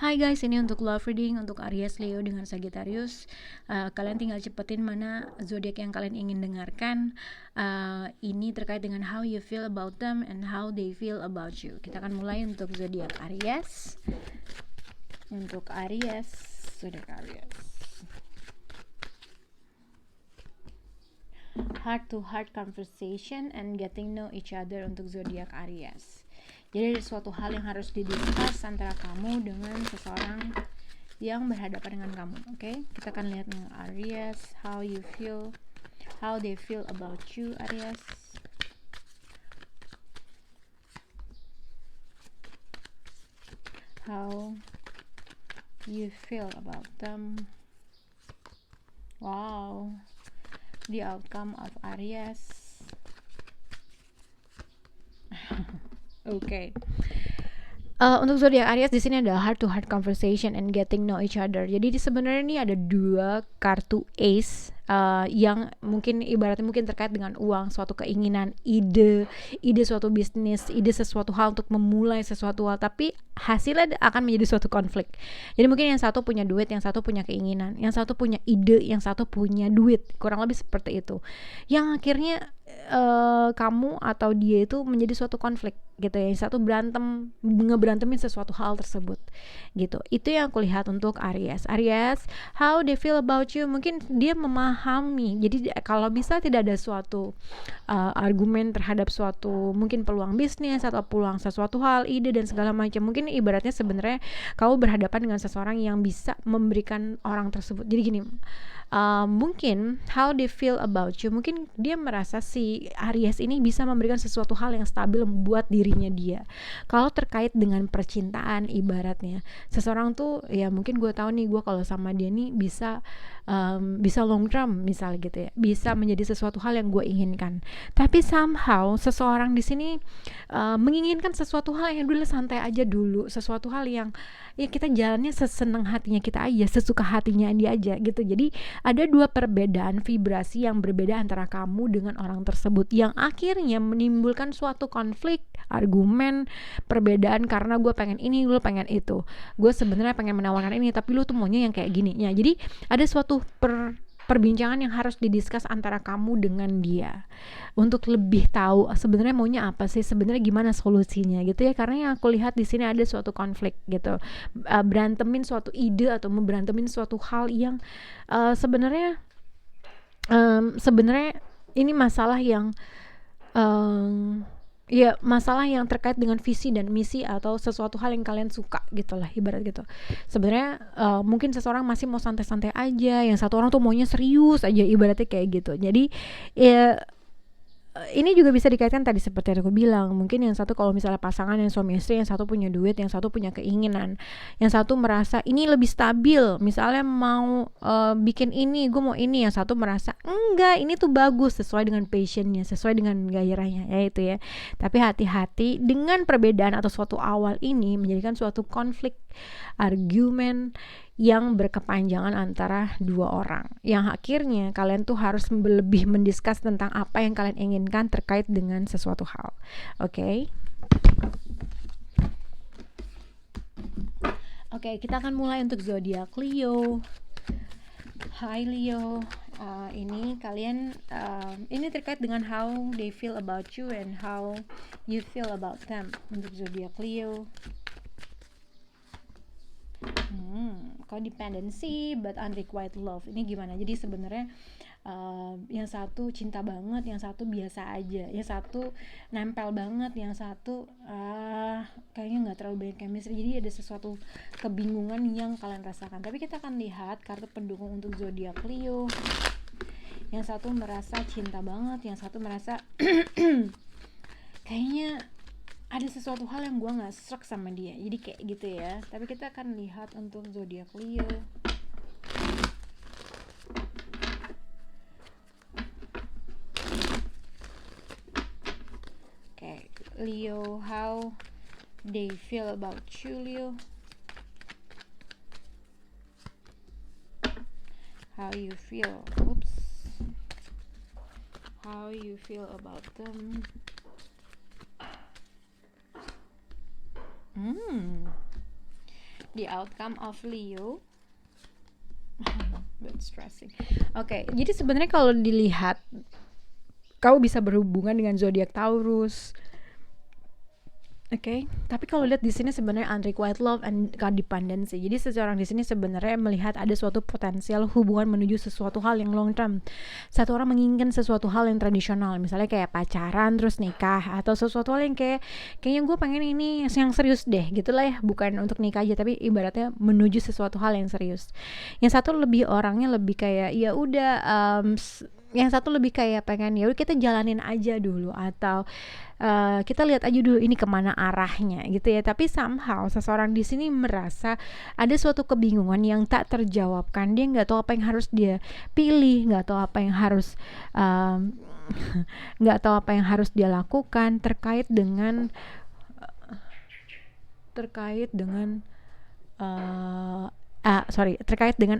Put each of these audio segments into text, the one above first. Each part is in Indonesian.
Hai guys, ini untuk love reading untuk Aries, Leo dengan Sagittarius. Kalian tinggal cepetin mana zodiak yang kalian ingin dengarkan. Ini terkait dengan how you feel about them and how they feel about you. Kita akan mulai untuk zodiak Aries. Untuk Aries, zodiak Aries. Heart to heart conversation and getting know each other untuk zodiak Aries. Jadi ada suatu hal yang harus didiskus antara kamu dengan seseorang yang berhadapan dengan kamu. Oke, kita akan lihat nih Aries, how you feel, how they feel about you, Aries. How you feel about them. Wow, the outcome of Aries. Oke. Untuk zodiak Aries di sini ada heart to heart conversation and getting know each other. Jadi sebenarnya ini ada dua kartu ace yang mungkin ibaratnya mungkin terkait dengan uang, suatu keinginan, ide suatu bisnis, ide sesuatu hal untuk memulai sesuatu hal, tapi hasilnya akan menjadi suatu konflik. Jadi mungkin yang satu punya duit, yang satu punya keinginan, yang satu punya ide, yang satu punya duit, kurang lebih seperti itu. Yang akhirnya kamu atau dia itu menjadi suatu konflik gitu ya, yang satu ngeberantemin sesuatu hal tersebut gitu. Itu yang aku lihat untuk Aries. How they feel about you, mungkin dia memahami. Jadi kalau bisa tidak ada suatu argumen terhadap suatu mungkin peluang bisnis atau peluang sesuatu hal, ide dan segala macam. Mungkin ibaratnya sebenarnya kamu berhadapan dengan seseorang yang bisa memberikan orang tersebut. Jadi gini, mungkin how they feel about you, mungkin dia merasa si Aries ini bisa memberikan sesuatu hal yang stabil buat dirinya dia. Kalau terkait dengan percintaan, ibaratnya seseorang tuh ya mungkin gue tahu nih, gue kalau sama dia nih bisa long term misalnya gitu ya, bisa menjadi sesuatu hal yang gue inginkan. Tapi somehow seseorang di sini menginginkan sesuatu hal yang dulu santai aja dulu, sesuatu hal yang ya kita jalannya sesenang hatinya kita aja, sesuka hatinya dia aja gitu. Jadi ada dua perbedaan vibrasi yang berbeda antara kamu dengan orang tersebut, yang akhirnya menimbulkan suatu konflik, argumen, perbedaan karena gue pengen ini, gue pengen itu, gue sebenarnya pengen menawarkan ini tapi lu tuh maunya yang kayak gini ya. Jadi ada suatu perbincangan yang harus didiskus antara kamu dengan dia untuk lebih tahu sebenarnya maunya apa sih, sebenarnya gimana solusinya gitu ya. Karena yang aku lihat di sini ada suatu konflik gitu, berantemin suatu ide atau memberantemin suatu hal yang sebenarnya ini masalah yang ya masalah yang terkait dengan visi dan misi atau sesuatu hal yang kalian suka gitulah, ibarat gitu. Sebenarnya mungkin seseorang masih mau santai-santai aja, yang satu orang tuh maunya serius aja, ibaratnya kayak gitu. Jadi ya ini juga bisa dikaitkan tadi seperti yang aku bilang, mungkin yang satu kalau misalnya pasangan yang suami istri, yang satu punya duit, yang satu punya keinginan, yang satu merasa ini lebih stabil, misalnya mau bikin ini, gue mau ini, yang satu merasa enggak, ini tuh bagus sesuai dengan passionnya, sesuai dengan gairahnya ya itu ya. Tapi hati-hati dengan perbedaan atau suatu awal ini menjadikan suatu konflik, argumen yang berkepanjangan antara dua orang, yang akhirnya kalian tuh harus lebih mendiskus tentang apa yang kalian inginkan terkait dengan sesuatu hal. Oke, kita akan mulai untuk zodiak Leo. Hai Leo, ini kalian ini terkait dengan how they feel about you and how you feel about them untuk zodiak Leo. Codependency but unrequited love, ini gimana? Jadi sebenarnya yang satu cinta banget, yang satu biasa aja, yang satu nempel banget, yang satu kayaknya nggak terlalu banyak chemistry. Jadi ada sesuatu kebingungan yang kalian rasakan. Tapi kita akan lihat kartu pendukung untuk zodiak Leo. Yang satu merasa cinta banget, yang satu merasa kayaknya ada sesuatu hal yang gue nggak serak sama dia, jadi kayak gitu ya. Tapi kita akan lihat untuk zodiak Leo. Leo, how they feel about you, Leo. How you feel? How you feel about them? The outcome of Leo. That's stressing. Oke, jadi sebenarnya kalau dilihat, kamu bisa berhubungan dengan zodiak Taurus. Oke, tapi kalau lihat di sini sebenarnya unrequited love and codependency. Jadi seseorang di sini sebenarnya melihat ada suatu potensial hubungan menuju sesuatu hal yang long term. Satu orang menginginkan sesuatu hal yang tradisional, misalnya kayak pacaran terus nikah, atau sesuatu hal yang kayaknya gue pengen ini yang serius deh, gitulah ya, bukan untuk nikah aja, tapi ibaratnya menuju sesuatu hal yang serius. Yang satu lebih orangnya lebih kayak ya udah, yang satu lebih kayak pengen ya udah kita jalanin aja dulu, atau kita lihat aja dulu ini kemana arahnya gitu ya. Tapi somehow seseorang di sini merasa ada suatu kebingungan yang tak terjawabkan. Dia nggak tahu apa yang harus dia pilih, nggak tahu apa yang harus nggak tahu apa yang harus dia lakukan terkait dengan terkait dengan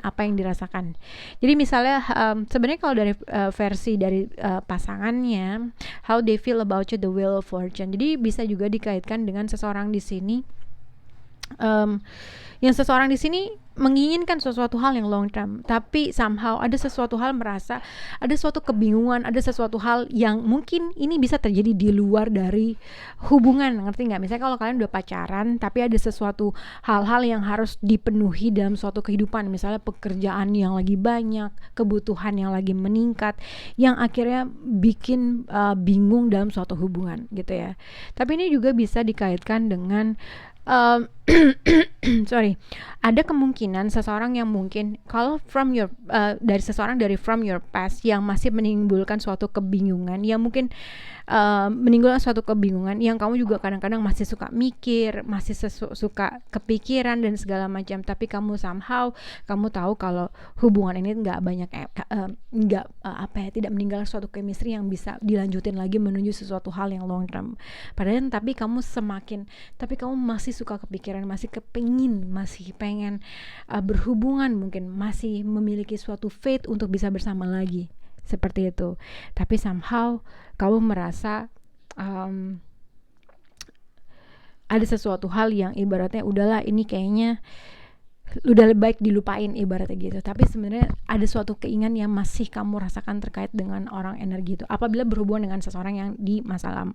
apa yang dirasakan. Jadi misalnya sebenarnya kalau dari versi dari pasangannya, how they feel about you, the wheel of fortune. Jadi bisa juga dikaitkan dengan seseorang di sini, yang seseorang di sini menginginkan sesuatu hal yang long term, tapi somehow ada sesuatu hal merasa ada suatu kebingungan, ada sesuatu hal yang mungkin ini bisa terjadi di luar dari hubungan, ngerti nggak? Misalnya kalau kalian udah pacaran, tapi ada sesuatu hal-hal yang harus dipenuhi dalam suatu kehidupan, misalnya pekerjaan yang lagi banyak, kebutuhan yang lagi meningkat, yang akhirnya bikin bingung dalam suatu hubungan, gitu ya. Tapi ini juga bisa dikaitkan dengan ada kemungkinan seseorang yang mungkin kalau dari seseorang dari from your past yang masih menimbulkan suatu kebingungan, yang mungkin menimbulkan suatu kebingungan yang kamu juga kadang-kadang masih suka mikir, masih suka kepikiran dan segala macam. Tapi kamu somehow kamu tahu kalau hubungan ini nggak banyak tidak meninggalkan suatu chemistry yang bisa dilanjutin lagi menuju sesuatu hal yang long term. Padahal tapi kamu masih suka kepikiran, masih pengen berhubungan, mungkin masih memiliki suatu faith untuk bisa bersama lagi, seperti itu. Tapi somehow kamu merasa ada sesuatu hal yang ibaratnya udahlah, ini kayaknya udah lebih baik dilupain, ibaratnya gitu. Tapi sebenarnya ada suatu keinginan yang masih kamu rasakan terkait dengan orang energi itu apabila berhubungan dengan seseorang yang di masa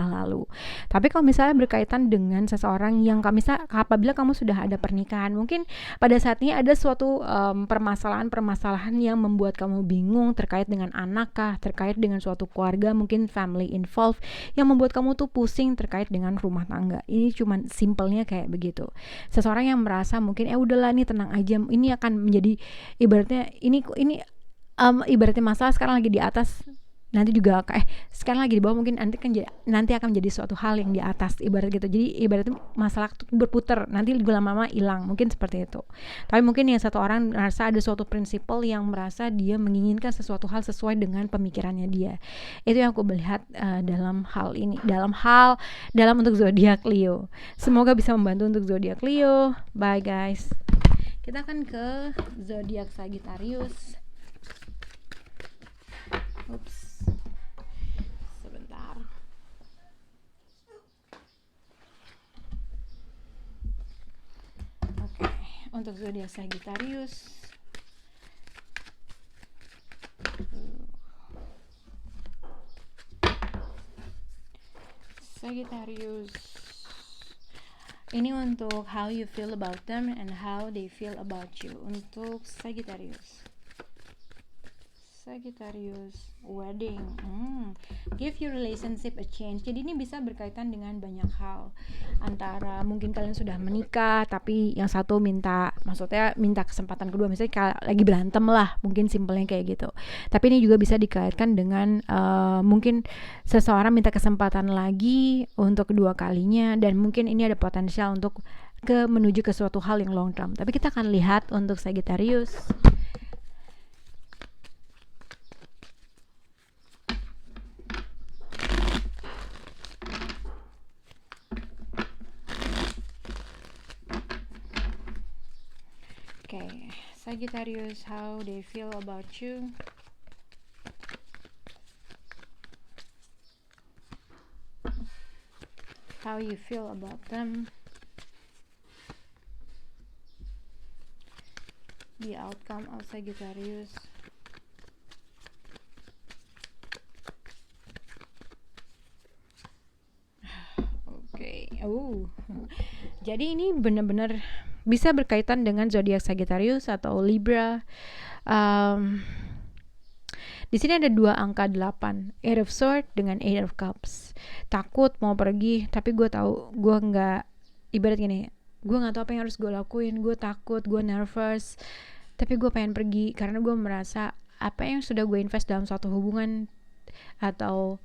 lalu. Tapi kalau misalnya berkaitan dengan seseorang yang apabila kamu sudah ada pernikahan, mungkin pada saat ini ada suatu permasalahan yang membuat kamu bingung terkait dengan anak kah, terkait dengan suatu keluarga, mungkin family involved, yang membuat kamu tuh pusing terkait dengan rumah tangga. Ini cuman simpelnya kayak begitu. Seseorang yang merasa mungkin udahlah, ini tenang aja, ini akan menjadi ibaratnya ini ibaratnya masalah sekarang lagi di atas, nanti juga sekarang lagi di bawah, mungkin nanti akan menjadi suatu hal yang di atas, ibarat gitu. Jadi ibaratnya masalah berputar, nanti lama-lama hilang, mungkin seperti itu. Tapi mungkin yang satu orang merasa ada suatu prinsipal yang merasa dia menginginkan sesuatu hal sesuai dengan pemikirannya dia. Itu yang aku melihat dalam hal ini, dalam untuk zodiak Leo. Semoga bisa membantu untuk zodiak Leo. Bye guys. Kita akan ke zodiak Sagittarius. Oops. Sebentar. Oke, untuk zodiak Sagittarius. Ini untuk how you feel about them and how they feel about you. Untuk Sagittarius wedding, give your relationship a change. Jadi ini bisa berkaitan dengan banyak hal, antara mungkin kalian sudah menikah tapi yang satu minta kesempatan kedua, misalnya lagi berantem lah, mungkin simpelnya kayak gitu. Tapi ini juga bisa dikaitkan dengan mungkin seseorang minta kesempatan lagi untuk kedua kalinya, dan mungkin ini ada potensial untuk menuju ke suatu hal yang long term. Tapi kita akan lihat untuk Sagittarius. Okay, Sagittarius, how they feel about you. How you feel about them. the outcome of Sagittarius. Oke. Jadi ini benar-benar bisa berkaitan dengan zodiak Sagittarius atau Libra. Di sini ada 2 angka 8, Eight of Swords dengan Eight of Cups. Takut mau pergi, tapi gue tahu gue nggak, ibarat gini, gue nggak tahu apa yang harus gue lakuin, gue takut, gue nervous, tapi gue pengen pergi karena gue merasa apa yang sudah gue invest dalam suatu hubungan atau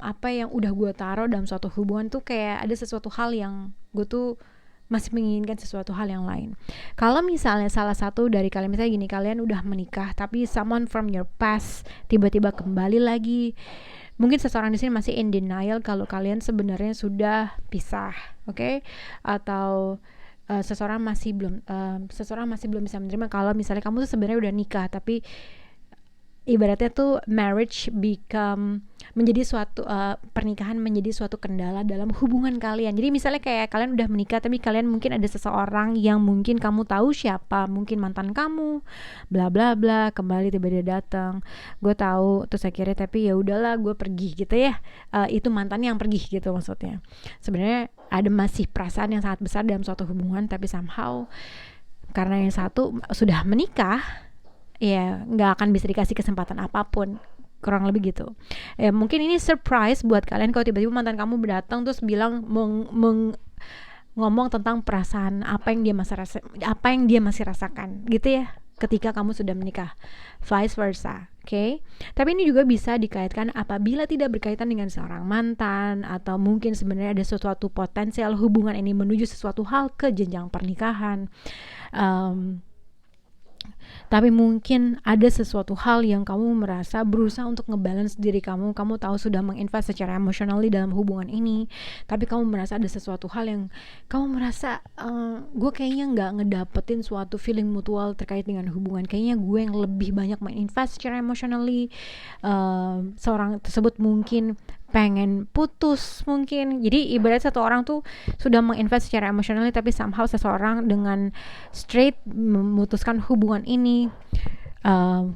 apa yang udah gue taruh dalam suatu hubungan tuh kayak ada sesuatu hal yang gue tuh masih menginginkan sesuatu hal yang lain. Kalau misalnya salah satu dari kalian, misalnya gini, kalian udah menikah tapi someone from your past tiba-tiba kembali lagi, mungkin seseorang di sini masih in denial kalau kalian sebenarnya sudah pisah, oke? Atau seseorang masih belum bisa menerima kalau misalnya kamu tuh sebenarnya udah nikah, tapi ibaratnya tuh marriage become menjadi suatu pernikahan menjadi suatu kendala dalam hubungan kalian. Jadi misalnya kayak kalian udah menikah tapi kalian mungkin ada seseorang yang mungkin kamu tahu siapa, mungkin mantan kamu, bla bla bla, kembali tiba-tiba datang. Gue tahu terus akhirnya tapi ya udahlah gue pergi gitu ya. Itu mantannya yang pergi gitu maksudnya. Sebenarnya ada masih perasaan yang sangat besar dalam suatu hubungan, tapi somehow karena yang satu sudah menikah, ya nggak akan bisa dikasih kesempatan apapun, kurang lebih gitu. Mungkin ini surprise buat kalian kalau tiba-tiba mantan kamu datang terus bilang ngomong tentang perasaan apa yang dia masih rasakan gitu ya ketika kamu sudah menikah, vice versa. Oke. Tapi ini juga bisa dikaitkan apabila tidak berkaitan dengan seorang mantan, atau mungkin sebenarnya ada sesuatu potensial hubungan ini menuju sesuatu hal ke jenjang pernikahan. Tapi mungkin ada sesuatu hal yang kamu merasa berusaha untuk ngebalance diri kamu tahu sudah menginvest secara emosional di dalam hubungan ini, tapi kamu merasa ada sesuatu hal yang kamu merasa gue kayaknya nggak ngedapetin suatu feeling mutual terkait dengan hubungan, kayaknya gue yang lebih banyak menginvest secara emotionally, seorang tersebut mungkin pengen putus mungkin. Jadi ibarat satu orang tuh sudah menginvest secara emosional tapi somehow seseorang dengan straight memutuskan hubungan ini,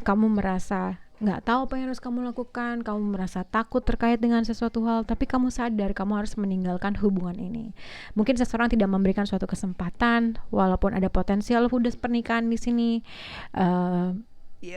kamu merasa nggak tahu apa yang harus kamu lakukan, kamu merasa takut terkait dengan sesuatu hal, tapi kamu sadar kamu harus meninggalkan hubungan ini. Mungkin seseorang tidak memberikan suatu kesempatan walaupun ada potensial udah pernikahan di sini.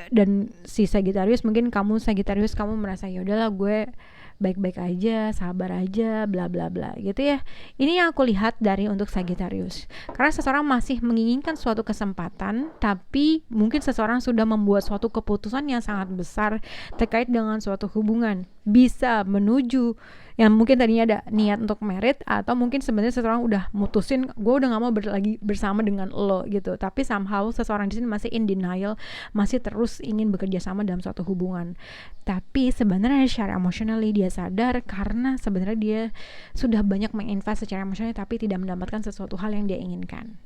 Dan si Sagittarius, mungkin kamu Sagittarius, kamu merasa ya udahlah gue baik-baik aja, sabar aja, bla bla bla gitu ya. Ini yang aku lihat dari untuk Sagittarius. Karena seseorang masih menginginkan suatu kesempatan, tapi mungkin seseorang sudah membuat suatu keputusan yang sangat besar terkait dengan suatu hubungan. Bisa menuju yang mungkin tadinya ada niat untuk merit, atau mungkin sebenarnya seseorang udah mutusin gue udah gak mau lagi bersama dengan lo gitu, tapi somehow seseorang di sini masih in denial, masih terus ingin bekerja sama dalam suatu hubungan. Tapi sebenarnya secara emotionally dia sadar karena sebenarnya dia sudah banyak menginvest secara emosional tapi tidak mendapatkan sesuatu hal yang dia inginkan.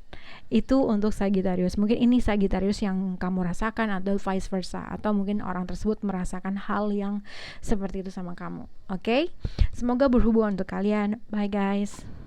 Itu untuk Sagittarius. Mungkin ini Sagittarius yang kamu rasakan, atau vice versa, atau mungkin orang tersebut merasakan hal yang seperti itu sama kamu. Oke? Semoga berhubungan untuk kalian. Bye guys.